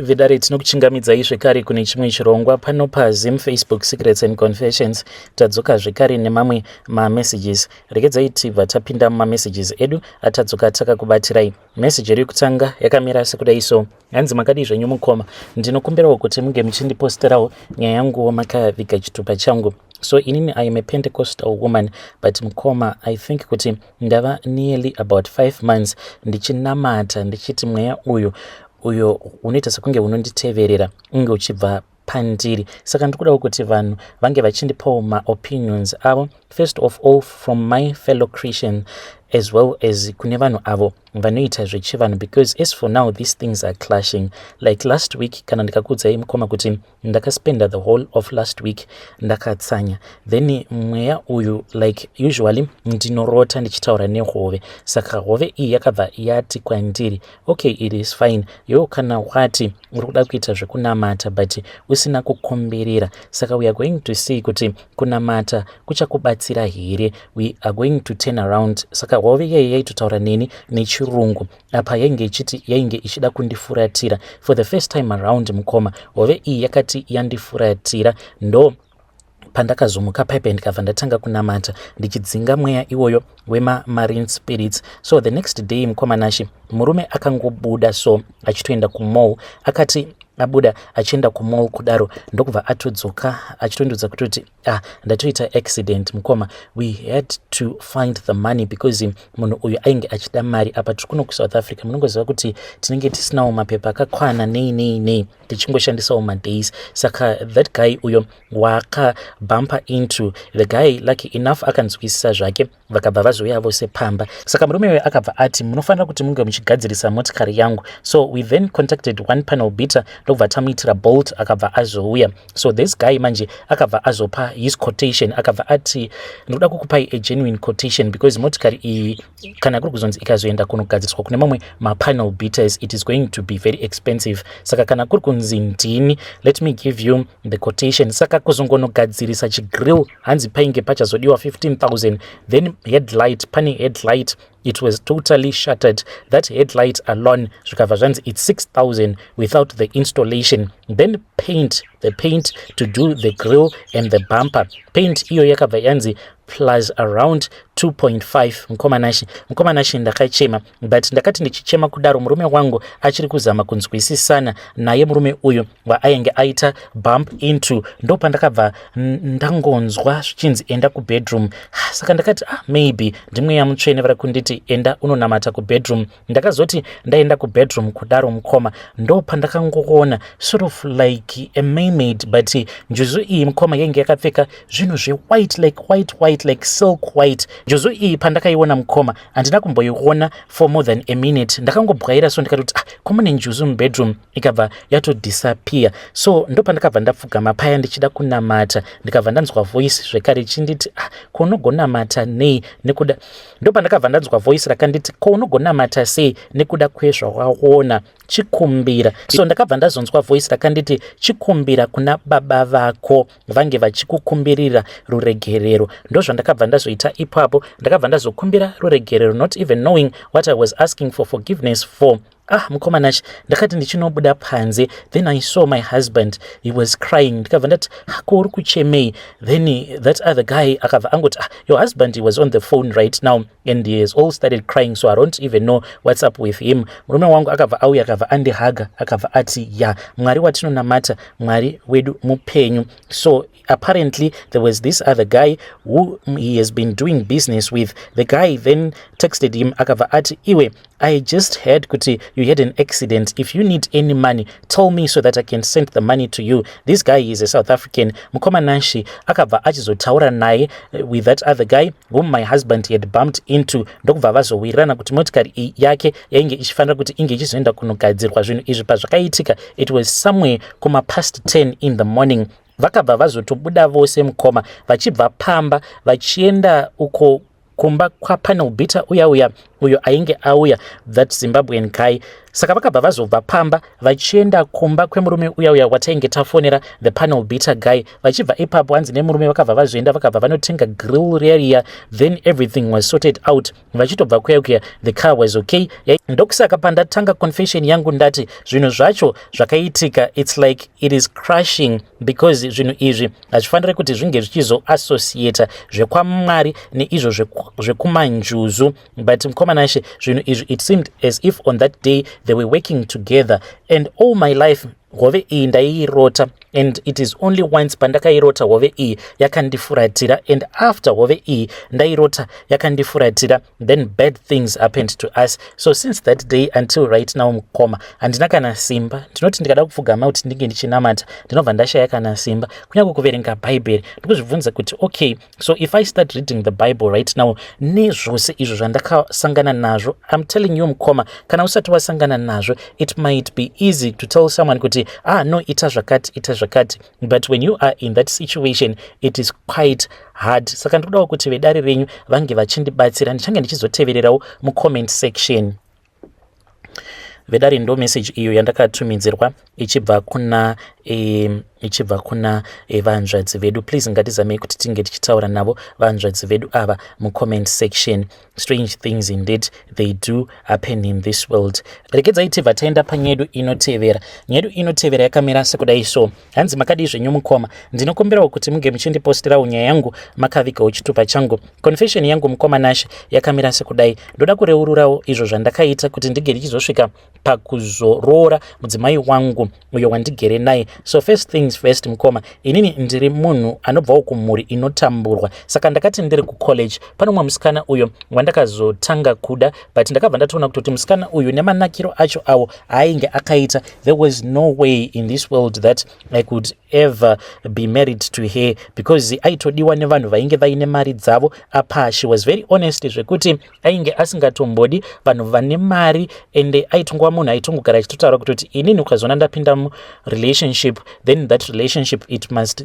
Vidare tinokuchingamidzai zvekare kune chimwe chirongwa pano paZim Facebook Secrets and Confessions. Tadzoka zvekare nemamwe mamessages. Regedzai tibva tapinda mumamessages edu atadzoka takakubatirai. Message iri kutanga yakamira sekudai so. Hanzi makadi zvenyu mukoma. Ndinokumbirawo kuti munge muchindiposterawo nyaya yangu makaviga chitupa changu. So inini I am a Pentecostal woman, but mukoma I think kuti ndava nearly about 5 months ndichinamata ndichiti mweya uyo unoita sekunge unonditeverera unge uchibva pandiri. Saka ndikudawo kuti vanhu vange vachindipawo maopinions avo, first of all from my fellow Christian as well as kune vanhu avo vanoita zvechivanhu, because as for now these things are clashing. Like last week kana ndikakudzai mukoma kuti ndakaspenda the whole of last week ndakatsanya, then mweya uyu like usually ndinorota ndichitaura nehove, saka hove iyi yakabva yati kwandiri okay, it is fine, yo kana wati uri kuda kuita zvekunamata but usina kukomberera, saka we are going to see kuti kunamata kuchakubatsira here, we are going to turn around. Saka hove yeye yaitotaura neni nechirungu apa yainge ichida kundifuratira for the first time around mukoma. Hove iyi yakati yandifuratira ndo pandakazomuka paipe ndikabva ndatanga kunamata ndichidzinga mweya iwoyo wema-marine spirits. So the next day mukoma nashi murume akangobuda so achitoenda kumall, akati abuda achienda kumall kudaro ndokubva atodzoka achitondodza kutoti ndatoita accident mukoma, we had to find the money because munhu uyu ainge achida mari. Apa tiri kuno kuSouth Africa munongoziva kuti tinenge tisinawo mapepa akakwana nei tichingoshandisawo madays, saka that guy uyo wakabumper into the guy lucky enough akanzwisisa zvake vakabva vazouya vose pamba. Saka murume uyo akabva ati munofanira kuti munge muchigadzirisa motikari yangu. So we then contacted one panel beater ndokubva tamuitira bolt akabva azouya. So this guy manje akabva azopa his quotation, akabva ati ndoda kukupai a genuine quotation because motikari iyi kana kuri kuzonzi ikazoenda kunogadziriswa kune mamwe mapanel beaters it is going to be very expensive. Saka kana kuri kunzi ndini, let me give you the quotation. Saka kuzongonogadzirisa chigrill hanzi painge pachazodiwa 15,000, then headlight, pane headlight it was totally shattered. That headlight alone zvikabva zvanzi it's 6,000 without the installation. Then the paint to do the grill and the bumper, paint iyo yakabva yanzi plus around 2.5. mukoma nashi ndakachema, but ndakati ndichichema kudaro murume wangu achiri kuzama kunzwisisana naye murume uyu waainge aita bump into, ndo pandakabva ndangonzwa zvichinzi enda kubedroom. Saka ndakati maybe ndimweya mutsvene vari kunditi enda unonamata kubedroom. Ndakazoti ndaenda kubedroom kudaro mukoma ndo pandakangoona sort of like a mermaid, but njuzu iyi mukoma yainge yakapfeka zvinhu zvewhite like silk white. Njuzu iyi pandakaiona mukoma handina kumboiona for more than a minute, ndakangobwaira so ndikati komune njuzu mubedroom ikabva yatodisappear. So ndo pandakabva ndapfugama paya ndichida kunamata ndikabva ndanzwa voice zvekare chinditi kunogonamata nei nekuda, ndo pandakabva ndanzwa voice rakanditi kunogonamata sei nekuda kwezvawaona chikumbira. So ndakabva ndazonzwa voice rakanditi chikumbira kuna baba vako vange vachikukumbirira ruregerero. Ndo zvandakabva ndazoita ipapo, ndakabva ndazokumbira ruregerero not even knowing what I was asking for forgiveness for. Mukoma nashi ndakati ndichinobuda panze, then I saw my husband, he was crying. Ndikabva ndati uri kuchemei, then that other guy akabva angoti your husband, he was on the phone right now and he has all started crying, so I don't even know what's up with him. Murume wangu akabva auya akabva andihaga akabva ati mwari watinonamata mwari wedu mupenyu. So apparently there was this other guy who he has been doing business with. The guy then texted him akabva ati iwe, I just heard kuti you had an accident. If you need any money, tell me so that I can send the money to you. This guy is a South African. Mukoma nashi akabva achizotaura naye with that other guy whom my husband had bumped into, ndokubva vazowirana kuti motikari yake yainge ichifanira kuti inge ichizoenda kunogadzirwa. Zvinhu izvi pazvakaitika it was somewhere kuma past 10 in the morning. Vakabva vazotobuda vose mukoma vachibva pamba vachienda uko kumba kwapanel beater uya uyo ainge auya, that Zimbabwean guy. Saka vakabva vazobva pamba vachienda kumba kwemurume uya watainge tafonera, the panel beater guy. Vachibva ipapo hanzi nemurume vakabva vazoenda vakabva vanotenga grill reria, then everything was sorted out. Vachitobva kuya the car was okay. Ndokusaka pandatanga confession yangu ndati zvinhu zvacho zvakaitika, it's like it is crushing, because zvinhu izvi hazvifaniri kuti zvinge zvichizoassociata zvekwamwari neizvo zvekumanjuzu. But mkomanashe zvinhu izvi, it seemed as if on that day they were working together, and all my life hove iyi ndaiirota, and it is only once pandakairota hove iyi yakandifuratira, and after hove iyi ndairota yakandifuratira, then bad things happened to us. So since that day until right now mukoma handina kana simba. Ndinoti ndikada kupfugama kuti ndinge ndichinamata ndinobva ndashaya kana simba kunyange kuverenga bhaibheri. Ndikuzvibvunza kuti okay, so if I start reading the Bible right now, nezvose izvo zvandakasangana nazvo, I'm telling you mukoma, kana usati wasangana nazvo, it might be easy to tell someone kuti no, ita zvakati, but when you are in that situation it is quite hard. Saka ndikudawo kuti vedare renyu vange vachindibatsira, ndichange ndichizotevererawo mucomment section. Vedare ndo message iyo yandakatumidzirwa ichibva kuna vanzvadzi vedu. Please ngatizamei kuti tinge tichitaura navo vanzvadzi vedu ava mucomment section. Strange things indeed they do happen in this world. Regedzai tibva taenda panyedu inotevera. Nyedu inotevera yakamira sekudai so. Hanzi makadi zvenyu mukoma, ndinokumbirawo kuti munge muchindipostirawo nyaya yangu makavigawo chitupa changu. Confession yangu mukoma nashe yakamira sekudai. Ndoda kureururawo izvo zvandakaita kuti ndige ndichizosvika pakuzoroora mudzimai wangu uyo wandigere naye. So first things first mukoma, inini ndiri munhu anobvawo kumhuri inotamburwa. Saka ndakati ndiri kucollege pano mumwe musikana uyo wandakazotanga kuda, but ndakabva ndatoona kuti musikana uyu nemanakiro acho awo ainge akaita, there was no way in this world that I could ever be married to her, because aitodiwa nevanhu vainge vaine mari dzavo apa. She was very honest zvekuti ainge asingatombodi vanhu vane mari, ende aitongwa munhu aitongogara achitotaura kuti inini ukazona ndapinda relationship, then that relationship it must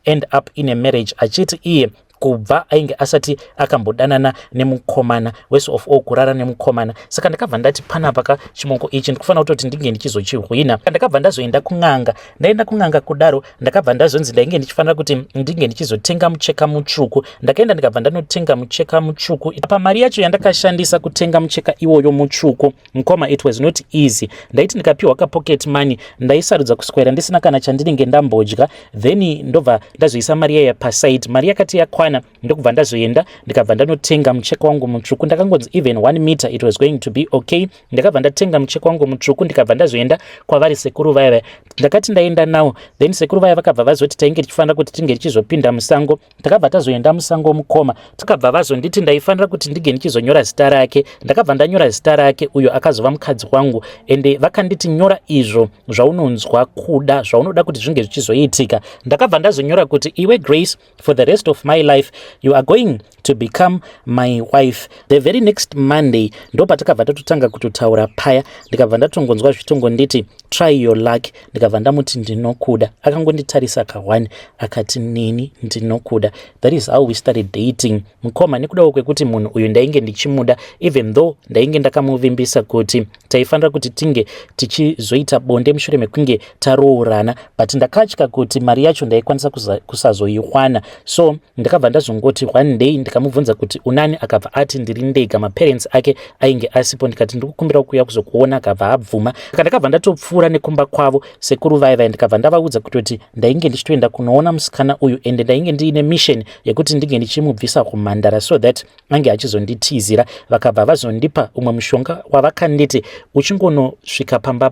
end up in a marriage. Achiti iye kubva ainge asati akambodanana nemukomana, worse of all kurara nemukomana. Saka ndakabva ndati panapa chimongo ichi ndikufanira kuti ndinge ndichizochihwina. Ndakabva ndazoenda kun'anga. Ndaenda kun'anga kudaro ndakabva ndazonzi ndainge ndichifanira kuti ndinge ndichizotenga mucheka mutsvuku. Ndakaenda ndikabva ndanotenga mucheka mutsvuku. Apa mari yacho yandakashandisa kutenga mucheka iwoyo mutsvuku mukoma, it was not easy. Ndaiti ndikapiwa ka pocket money ndaisarudza kuswera ndisina kana chandinenge ndambodya, then ndobva ndazoisa mari yaya paside. Mari yakati yakwana ndokubva ndazoenda ndikabva ndanotenga mucheka wangu mutsvuku. Ndakangonzi even 1 meter it was going to be okay. Ndakabva ndatenga mucheka wangu mutsvuku ndikabva ndazoenda kwavari sekuru vaya. Ndakati ndaenda nawo, then sekuru vaya vakabva vazoti tainge tichifanira kuti tinge tichizopinda musango. Takabva tazoenda musango mukoma, takabva vazonditi ndaifanira kuti ndige ndichizonyora zita rake. Ndakabva ndanyora zita rake, uyo akazova mukadzi wangu, ende vakanditi nyora izvo zvaunonzwa kuda, zvaunoda kuti zvinge zvichizoitika. Ndakabva ndazonyora kuti iwe Grace, for the rest of my life you are going to become my wife. The very next Monday ndo patakabva tatotanga kutotaura paya. Ndikabva ndatongonzwa zvitongo nditi try your luck. Ndikabva ndamuti ndinokuda. Akangonditarisa ka1 akati nini ndinokuda. That is how we started dating. Mukoma nekudawo kwekuti munhu uyu ndainge ndichimuda, even though ndainge ndakamuvimbisa kuti taifanira kuti tinge tichizoita bonde mushure mekunge taroorana, but ndakatya kuti mari yacho ndaikwanisa kusazoiwana. So ndakabva ndazongoti one day ndikamubvunza kuti unani, akabva ati ndiri ndega, maparents ake ainge asipo. Ndikati ndikukumbira kuuya kuzokuona, akabva abvuma. Ndakabva ndatopfuura nekumba kwavo sekuru vaya, ndikabva ndavaudza kuti ndainge ndichitoenda kunoona musikana uyu, ende ndainge ndiine mission yekuti ndinge ndichimubvisa kumhandara so that ange achizonditizira. Vakabva vazondipa umwe mushonga wavakanditi uchingonosvika pamba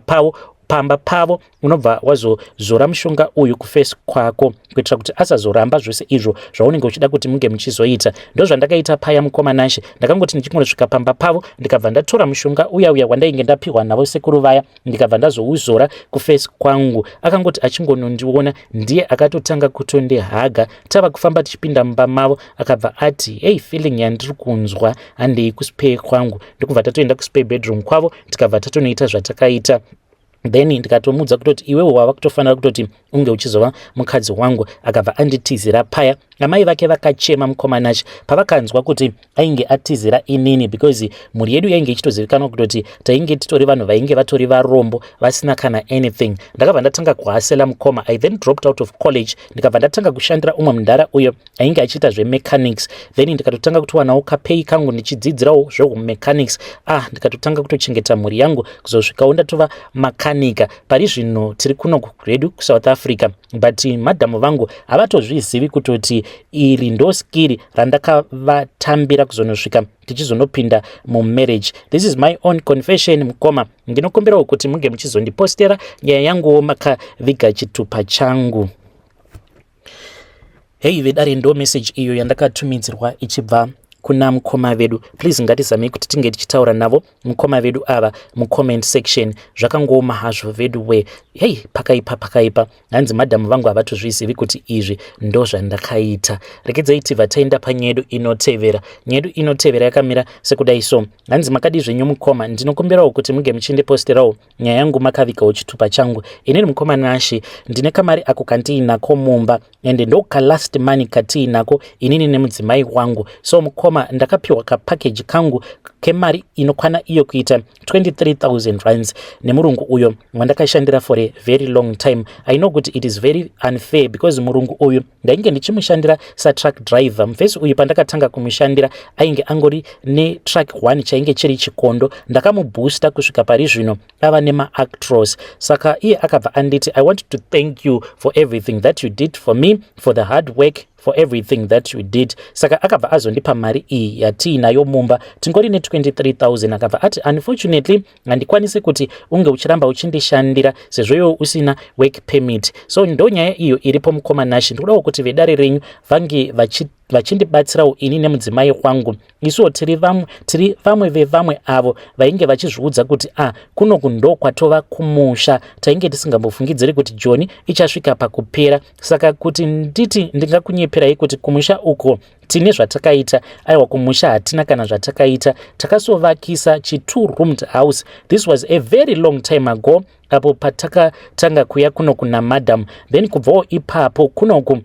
pavo unobva wazozora mushonga uyu kufesi kwako, kuitira kuti asazoramba zvose izvo zvaunenge uchida kuti munge muchizoita. Ndo zvandakaita paya mukoma nashe. Ndakangoti ndichingonosvika pamba pavo ndikabva ndatora mushonga uya wandainge ndapiwa navo sekuru vaya, ndikabva ndazouzora kufesi kwangu. Akangoti achingonondiona ndiye akatotanga kutondihaga. Tava kufamba tichipinda mumba mavo, akabva ati hey, feeling yandiri kunzwa handei kuspare kwangu. Ndokubva tatoenda kuspare bedroom kwavo, tikabva tatonoita zvatakaita. then ndikatomudza kutoti iwewo wava kutofanira kutoti unge uchizova mukadzi wangu. Akabva anditizira paya. Amai vake vakachema mukomanachi pavakanzwa kuti ainge atizira inini, because mhuri yedu yainge ichitozivikanwa kutoti tainge titori vanhu vainge vatori varombo vasina kana anything. Ndakabva ndatanga kuhasela mukoma. I then dropped out of college, ndikabva ndatanga kushandira umwe mundara uyo ainge achiita zvemechanics, then ndikatotanga kutowanawo kapei kangu ndichidzidzirawo zvehumechanics. Ndikatotanga kutochengeta mhuri yangu kuzosvikawo ndatova makanika. Pari zvino tiri kuno kugredu kuSouth Africa, but madhamu vangu havatozvizivi kutoti iri ndo skiri randakavatambira kuzonosvika tichizonopinda mumarriage. This is my own confession mukoma. Ndinokumbirawo kuti muge muchizondipostera nyaya yanguwo makaviga chitupa changu. Hey vedare, ndo message iyo yandakatumidzirwa ichibva kuna mukoma vedu. Please ngatizamei kuti tinge tichitaura navo mukoma vedu ava mucomment section. Zvakangoma hazvo vedu we. Hey, pakaipa. Hanzi madhamu vangu havatozvizivi kuti izvi ndo zvandakaita. Rekedzai tibva taenda panyedu inotevera. Nyedu inotevera yakamira sekudai so. Hanzi makadi zvenyu mukoma, ndinokumbirawo kuti muge muchindiposterawo nyaya yangu makavikawo chitupa changu. Inini mukoma Nashi ndine kamari ako kandiinako mumba, ende ndo last money katiinako inini nemudzimai wangu. So mukoma, ndakapiwa kapackage kangu kemari inokwana iyo kuita 23,000 rands nemurungu uyo wandakashandira for a very long time. I know kuti it is very unfair, because murungu uyu ndainge ndichimushandira satruck driver. Mufesi uyu pandakatanga kumushandira ainge angori netruck 1 chainge chiri chikondo. Ndakamuboosta kusvika pari zvino ava nemaactros. Saka iye akabva anditi, I want to thank you for everything that you did for me, for the hard work, for everything that you did. Saka akabva azondipa mari iyi yatiinayo mumba, tingori ne 23,000. Akabva ati, unfortunately handikwanisi kuti unge uchiramba uchindishandira sezvo iwe usina work permit. So ndo nyaya iyo iripo mukoma Nashi. Ndikudawo kuti vedare renyu vange vachindibatsirawo ini nemudzimai wangu. Isuwo tiri vamwe vevamwe avo vainge vachizviudza kuti kunoku ndo kwatova kumusha, tainge tisingambofungidziri kuti John ichasvika pakupera. Saka kuti nditi ndingakunyeperai kuti kumusha uko tine zvatakaita. Aiwa, kumusha hatina kana zvatakaita. Takasovakisa chi2-roomed house. This was a very long time ago, apo patakatanga kuya kuno kuna madam. Then kubvawo ipapo kunoku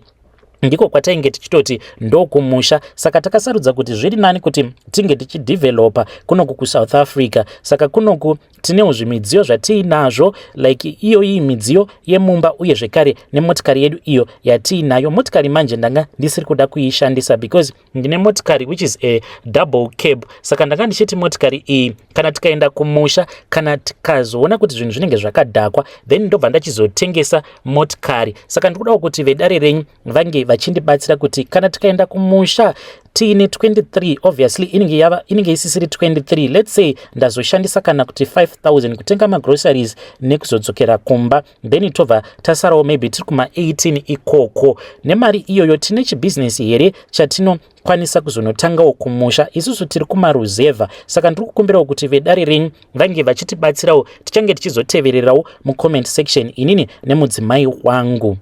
ndiko kwatainge tichitoti ndo kumusha. Saka takasarudza kuti zviri nani kuti tinge tichidevelopa kunoku kuSouth Africa. Saka kunoku tinewo zvimidziyo zvatiinazvo, like iyo iyi midziyo yemumba, uye zvekare nemotikari yedu iyo yatiinayo. Motikari manje ndanga ndisiri kuda kuishandisa because ndine motikari which is a double cab. Saka ndanga ndichiti motikari iyi kana tikaenda kumusha, kana tikazoona kuti zvinhu zvinenge zvakadhakwa, then ndobva ndachizotengesa motikari. Saka ndikudawo kuti vedare renyu vange vachindibatsira kuti kana tikaenda kumusha tiine 23, obviously inenge isisiri 23, let's say ndazoshandisa kana kuti 5,000 kutenga magroceries nekuzodzokera kumba, then tobva tasarawo maybe tiri kuma 18 ikoko. Nemari iyoyo tine chibusiness here chatinokwanisa kuzonotangawo kumusha. Isusu tiri kumaruzevha. Saka ndiri kukumbirawo kuti vedare renyu vange vachitibatsirawo, tichange tichizotevererawo mucomment section inini nemudzimai wangu.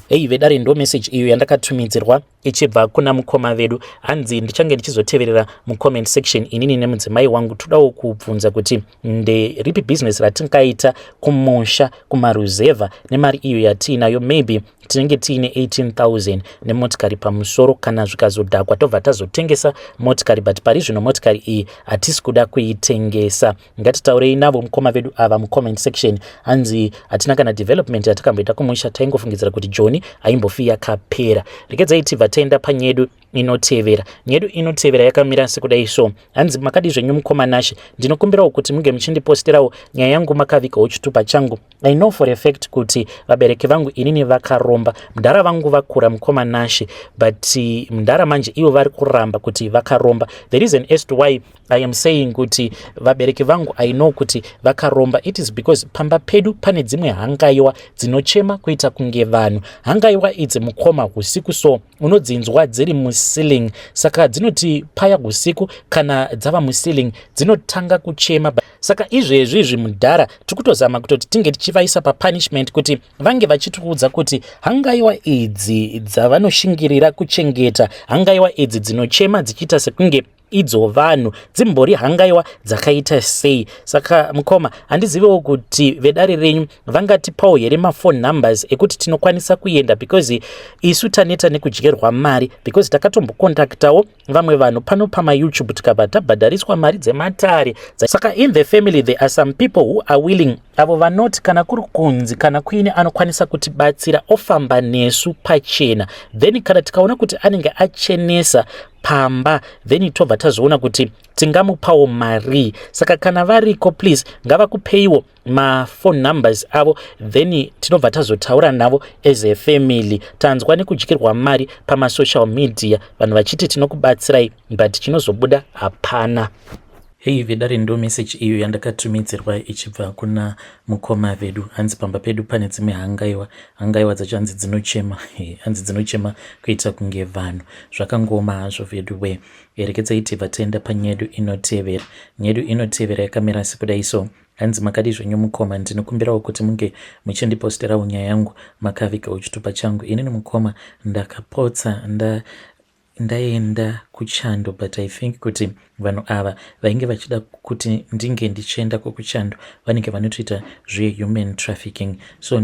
Hey vedare, ndo message iyo yandakatumidzirwa ichibva kuna mukoma vedu. Hanzi ndichange ndichizoteverera mucomment section inini nemudzimai wangu. Todawo kubvunza kuti nderipi business ratingaita kumusha kumaruzevha nemari iyo yatiinayo. Maybe tinenge tiine 18,000 nemotikari pamusoro. Kana zvikazodhakwa tobva tazotengesa motikari, but pari zvino motikari iyi hatisi kuda kuitengesa. Ngatitaurei navo mukoma vedu ava mucomment section. Hanzi hatina kana development yatakamboita kumusha, taingofungidzira kuti John aimbofi yakapera. Rekedzai tibva taenda panyedu inotevera. Nyedu inotevera yakamira sekudai so. Hanzi makadi zvenyu mukoma Nashi, ndinokumbirawo kuti muge muchindiposterawo nyaya yangu makavikawo chitupa changu. I know for a fact kuti vabereki vangu inini vakaromba. Mudhara vangu vakura mukoma Nashi, but mudhara manje ivo vari kuramba kuti vakaromba. The reason as to why I am saying kuti vabereki vangu I know kuti vakaromba, it is because pamba pedu pane dzimwe hangaiwa dzinochema kuita kunge vanhu. Hangaiwa idzi mukoma husiku so unodzinzwa dziri muceiling. Saka dzinoti paya husiku kana dzava muceiling dzinotanga kuchema. Saka izvezvi mudhara tikutozama kuti tinge tichivaisa papunishment kuti vange vachitiudza kuti hangaiwa idzi dzavanoshingirira kuchengeta, hangaiwa idzi dzinochema dzichiita sekunge idzo vanhu dzimbori hangaiwa dzakaita sei. Saka mukoma handizivewo kuti vedare renyu vangatipawo here mafone numbers ekuti tinokwanisa kuenda, because isu taneta nekudyerwa mari, because takatombokontaktawo vamwe vanhu pano pamayoutube tikabva tabhadhariswa mari dzematare. Saka in the family there are some people who are willing, avo vanoti kana kuri kunzi kana kuine anokwanisa kutibatsira ofamba nesu pachena, then kana tikaona kuti anenge achenesa pamba, then tobva tazoona kuti tingamupawo mari. Saka kana variko please ngavakupeiwo mafone numbers avo, then tinobva tazotaura navo as a family. Tanzwa nekudyirwa mari pamasocial media vanhu vachiti tinokubatsirai but chinozobuda hapana. Hei vedare ndo message iyo yandakatumidzirwa ichibva kuna mukoma vedu. Hanzi pamba pedu pane dzimwe hangaiwa dzacho hanzi dzinochema hanzi dzinochema kuita kunge vanhu. Zvakangoma hazvo vedu we. Erekedzai tibva taenda panyedu inotevera. Nyedu inotevera yakamira sekudai so. Hanzi makadi zvenyu mukoma, ndinokumbirawo kuti munge muchindiposterawo nyaya yangu makaviga uchitupa changu. Inini mukoma ndakapotsa ndaenda kuchando, but I think kuti vanhu ava vainge vachida kuti ndinge ndichienda kuchando vanenge vanotoita zvehuman trafficking. So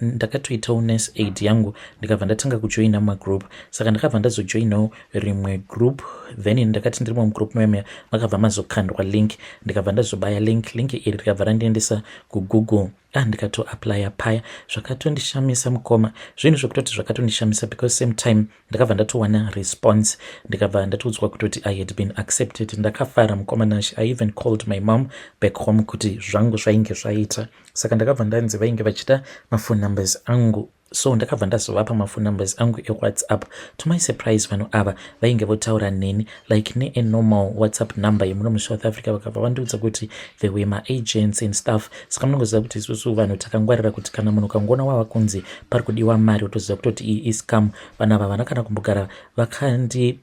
ndakatoitawo nurse aid yangu ndikabva ndatanga kujoina magroup. Saka ndakabva ndazojoinawo rimwe group, then ndakati ndiri mugroup meya makabva mazokandwa link, ndikabva ndazobaya link iri rikabva randiendesa kuGoogle ndikatoaplya paya. Zvakatondishamisa mukoma, zvinhu zvokutoti zvakatondishamisa, because same time ndakabva ndatowana response, ndikabva ndatoudzwa kutoti I had been accepted. Ndakafara mukoma nashi. I even called my mom back home kuti zvangu zvainge zvaita. Saka ndakabva ndanzi vainge vachida mafone numbers angu, so ndakabva ndazovapa mafone numbers angu eWhatsApp. To my surprise vanhu ava vainge votaura neni like ne a normal WhatsApp number yemuno muSouth Africa. Vakabva vandiudza kuti they were my agents and stuff. Saka munongoziva kuti isusu vanhu takangwarira kuti kana munhu kangoona wava kunzi pari kudiwa mari utoziva kutoti iyi iscam. Vanhu ava vana kana kumbogara vakandi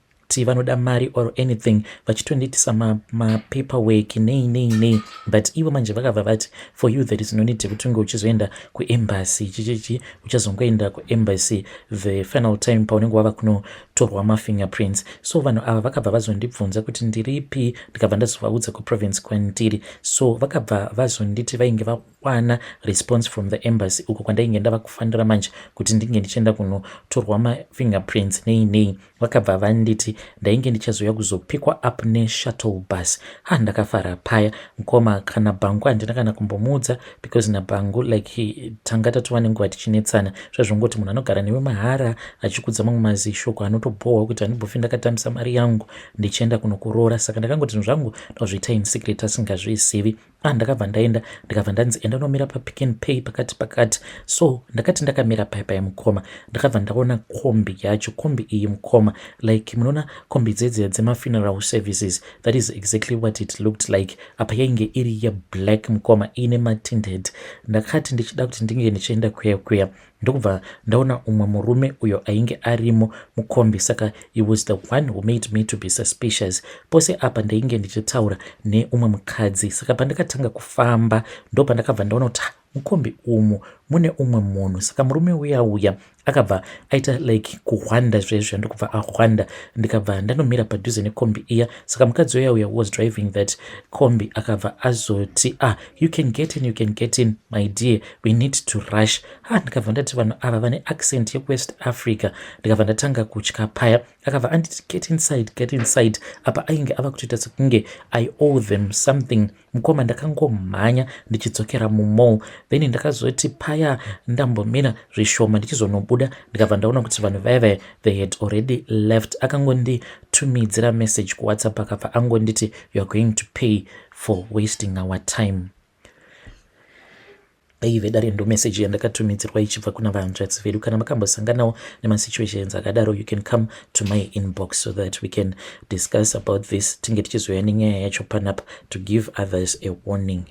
vanoda mari or anything vachitondiitisa mapaperwork nei, but ivo manje vakabva vati for you there is no need kuti unge uchizoenda kuembassy chichichi uchazongoenda kuembassy the final time paunenge wava kunotorwa mafingerprints. So vanhu ava vakabva vazondibvunza kuti ndiripi, ndikabva ndazovaudza kuprovince kwandiri. So vakabva vazonditi vainge vawana response from the embassy uko kwandainge ndava kufanira manje kuti ndinge ndichienda kunotorwa mafingerprints nei. Vakabva vanditi ndainge ndichazoya kuzopikwa up neshuttle bus. Ndakafara paya mukoma. Kana bhangu handina kana kumbomuudza, because nabhangu like tanga tatova nenguva tichinetsana. Zvazvongoti munhu anogara newe mahara achikudza mamwe mazishoko anotobohwa kuti handimbofi ndakatamisa mari yangu ndichienda kunokuroora. Saka ndakangoti zvinhu zvangu ndozviita in secret asingazvizivi. Ndakabva ndaenda ndikabva ndanzi enda unomira paPick n Pay pakati. So ndakati ndakamira paya mukoma, ndakabva ndaona kombi yacho. Kombi iyi mukoma, like munoona kombi dzedze dzemafuneral services, that is exactly what it looked like. Apa yainge iri yeblack mukoma ine matinted. Ndakati ndichida kuti ndinge ndichienda kuya ndokubva ndaona umwe murume uyo ainge arimo mukombi. Saka he was the one who made me to be suspicious. Pose apa ndainge ndichitaura neumwe mukadzi. Saka pandakatanga kufamba ndopandakabva ndaona kuti mukombi umu mune umwe munhu. Saka murume uya akabva aita like kuhwanda zvezvo ndokubva ahwanda. Ndikabva ndanomira padhuze nekombi iya. Saka mukadzi uya was driving that kombi akabva azoti you can get in my dear, we need to rush. Ndikabva ndati vanhu ava vane accent yeWest Africa. Ndikabva ndatanga kutya paya. Akabva anditi get inside. Apa ainge ava kutoita sekunge I owe them something. Mukoma ndakangomhanya ndichidzokera mumall, then ndakazoti paya ndambomira zvishoma ndichizonobuda ndikabva ndaona kuti vanhu vaya they had already left. Akangonditumidzira message kuWhatsApp akabva angonditi you are going to pay for wasting our time. Vedare ndo message yandakatumidzirwa ichibva kuna vahanzvadzi vedu. Kana makambosanganawo nemasituations akadaro, you can come to my inbox so that we can discuss about this. Tinge tichizoya nenyaya yacho panapa to give others a warning.